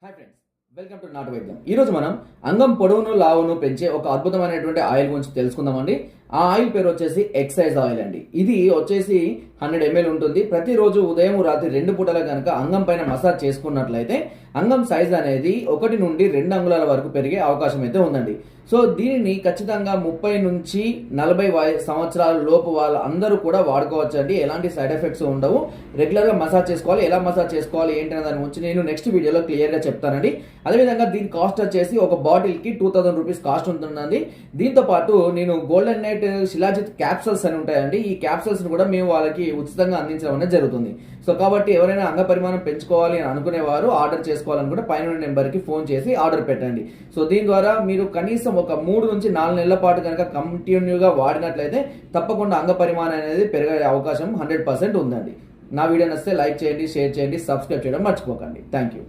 Hi friends, welcome to నాటు వైద్యం. ఈరోజు మనం అంగం పొడవును లావును పెంచే ఒక అద్భుతమైనటువంటి ఆయిల్ గురించి తెలుసుకుందామండి. ఆ ఆయిల్ పేరు వచ్చేసి ఎక్సైజ్ ఆయిల్ అండి. ఇది వచ్చేసి 100 ml ఉంటుంది. ప్రతిరోజు ఉదయం రాత్రి 2 పూటల కనుక అంగం పైన మసాజ్ చేసుకున్నట్లయితే అంగం సైజ్ అనేది 1 నుండి 2 అంగుళాల వరకు పెరిగే అవకాశం అయితే ఉందండి. సో దీనిని ఖచ్చితంగా 30 నుంచి 40 సంవత్సరాల లోపు వాళ్ళ అందరూ కూడా వాడుకోవచ్చు అండి. ఎలాంటి సైడ్ ఎఫెక్ట్స్ ఉండవు. రెగ్యులర్గా మసాజ్ చేసుకోవాలి. ఎలా మసాజ్ చేసుకోవాలి ఏంటనే దాని గురించి నేను నెక్స్ట్ వీడియోలో క్లియర్గా చెప్తానండి. అదేవిధంగా దీని కాస్ట్ వచ్చేసి ఒక బాటిల్కి 2000 రూపీస్ కాస్ట్ ఉంటుందండి. దీంతో పాటు నేను గోల్డెన్ నైట్ శిలాజిత్ క్యాప్సల్స్ అని ఉంటాయండి. ఈ క్యాప్సల్స్ కూడా మేము వాళ్ళకి ఉచితంగా అందించడం అనేది జరుగుతుంది. సో కాబట్టి ఎవరైనా అంగ పరిమాణం పెంచుకోవాలి అని అనుకునేవారు ఆర్డర్ చేసుకోవాలనుకుంటే పైన నెంబర్కి ఫోన్ చేసి ఆర్డర్ పెట్టండి. సో దీని ద్వారా మీరు కనీసం ఒక 3 నుంచి 4 నెలల పాటు కనుక కంటిన్యూగా వాడినట్లయితే తప్పకుండా అంగ పరిమాణం అనేది పెరిగే అవకాశం 100% ఉందండి. నా వీడియో నచ్చితే లైక్ చేయండి, షేర్ చేయండి, సబ్స్క్రైబ్ చేయడం మర్చిపోకండి. Thank you.